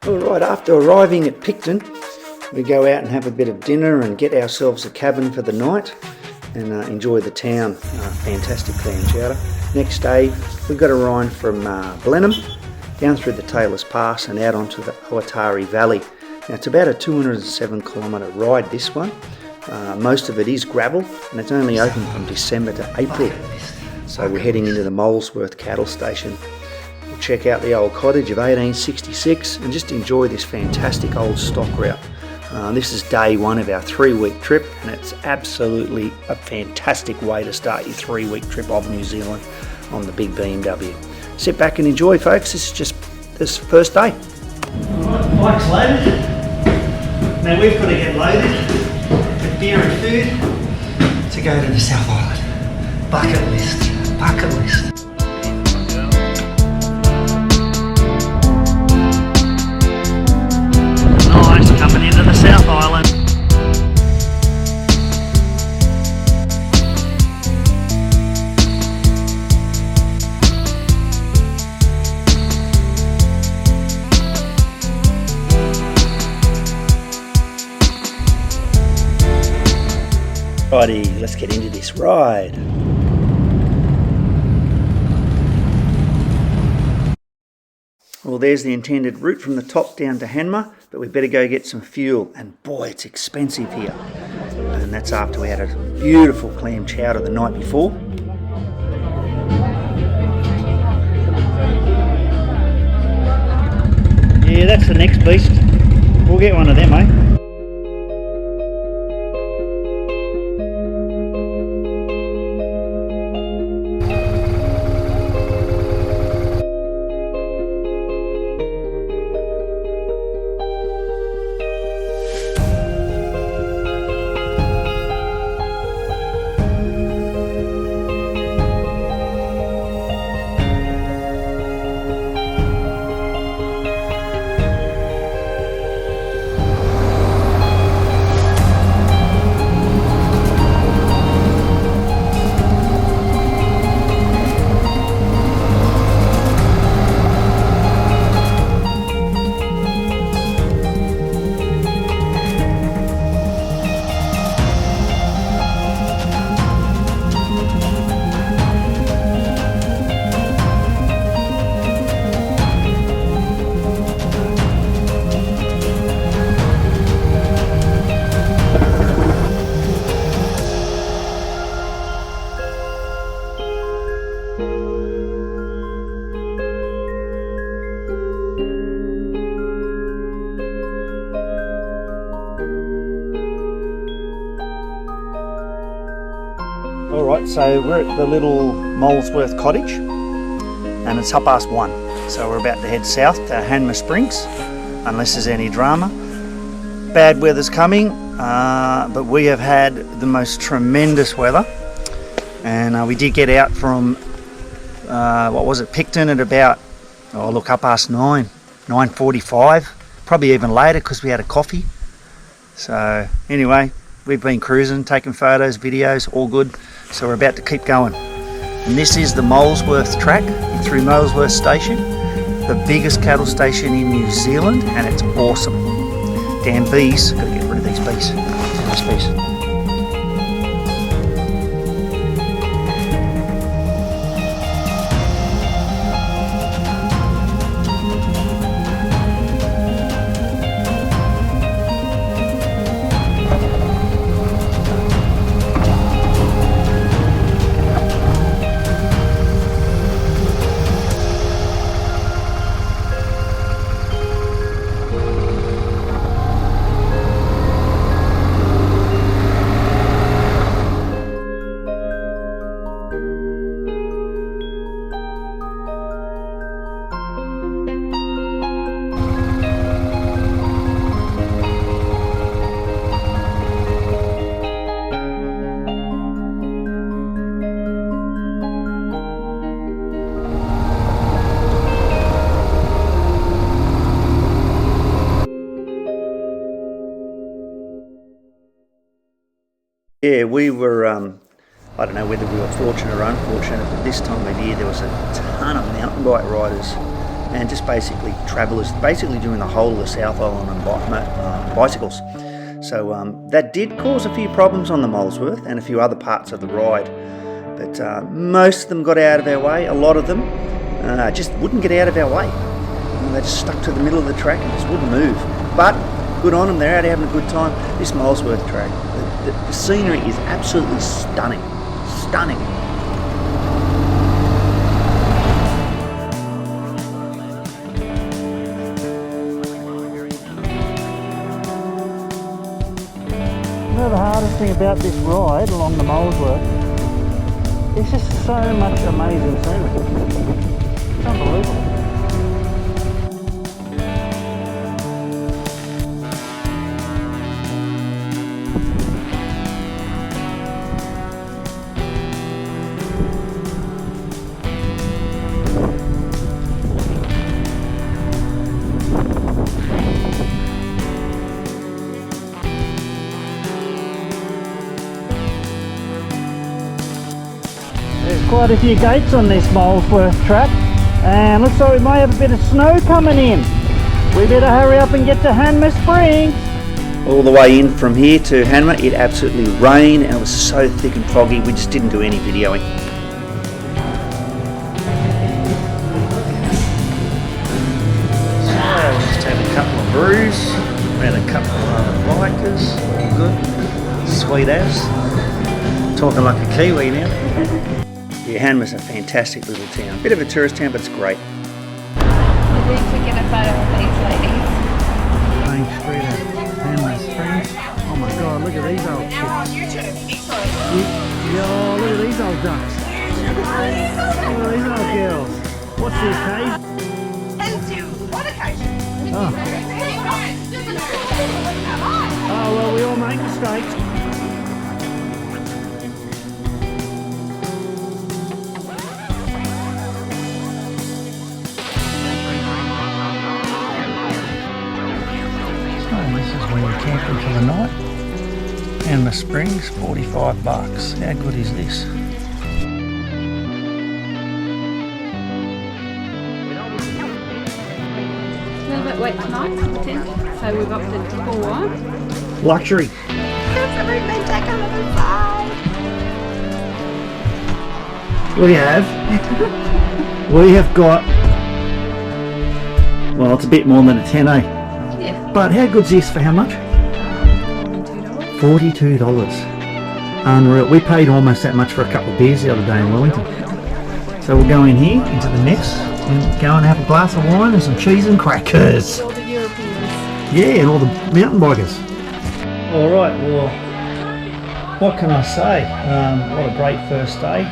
Alright, after arriving at Picton, we go out and have a bit of dinner and get ourselves a cabin for the night and enjoy the town. Fantastic clam chowder. Next day, we've got a ride from Blenheim down through the Taylor's Pass and out onto the Owatari Valley. Now, it's about a 207 kilometre ride, this one. Most of it is gravel and it's only open from December to April. So we're heading into the Molesworth cattle station. We'll check out the old cottage of 1866 and just enjoy this fantastic old stock route. This is day one of our 3-week trip, and it's absolutely a fantastic way to start your 3-week trip of New Zealand on the big BMW. Sit back and enjoy, folks. This is just this first day. Alright, bike's loaded. Now we've got to get loaded with beer and food to go to the South Island. Bucket list, bucket list. Coming into the South Island. Righty, let's get into this ride. Well, there's the intended route from the top down to Hanmer, but we better go get some fuel. And boy, it's expensive here. And that's after we had a beautiful clam chowder the night before. Yeah, that's the next beast. We'll get one of them, eh? Alright, so we're at the little Molesworth cottage and it's 1:30. So we're about to head south to Hanmer Springs, unless there's any drama. Bad weather's coming, but we have had the most tremendous weather. And we did get out from, Picton at about, 9:45, 9:45. Probably even later because we had a coffee. So anyway, we've been cruising, taking photos, videos, all good. So we're about to keep going. And this is the Molesworth track through Molesworth Station, the biggest cattle station in New Zealand, and it's awesome. Damn bees, gotta get rid of these bees. Nice bees. Yeah, we were, I don't know whether we were fortunate or unfortunate, but this time of year there was a ton of mountain bike riders and just basically travellers, basically doing the whole of the South Island on bicycles. So that did cause a few problems on the Molesworth and a few other parts of the ride, but most of them got out of our way. A lot of them just wouldn't get out of our way. They just stuck to the middle of the track and just wouldn't move. But good on them, they're out having a good time. This Molesworth track, the scenery is absolutely stunning. Stunning. You know, the hardest thing about this ride along the Molesworth, there's just so much amazing scenery. It's unbelievable. There's quite a few gates on this Molesworth track, and looks like we may have a bit of snow coming in. We better hurry up and get to Hanmer Spring. All the way in from here to Hanmer, it absolutely rained and it was so thick and foggy we just didn't do any videoing. So just had a couple of brews, met a couple of other bikers, all good, sweet as. Talking like a Kiwi now. Yeah, Hanmer's a fantastic little town. Bit of a tourist town, but it's great. We need to get a photo of these ladies. Main street at Hanmer Spring. Oh my god, look at these old Now we're on YouTube. Excellent. Yo, look at these old ducks. Look at these old girls. What's this, Kate? Into what occasion? Oh. Oh, well, we all make mistakes. When you're camping for the night. Hanmer Springs, $45. How good is this? A little bit wet tonight for the tent, so we've opted for Luxury. everything taken on the side. We have got, well, it's a bit more than a 10, eh? Yeah. But how good's this for how much? $42. $42. Unreal. We paid almost that much for a couple of beers the other day in Wellington. So we'll go in here into the mess and go and have a glass of wine and some cheese and crackers. All the Europeans. Yeah, and all the mountain bikers. Alright, well, what can I say? What a great first day.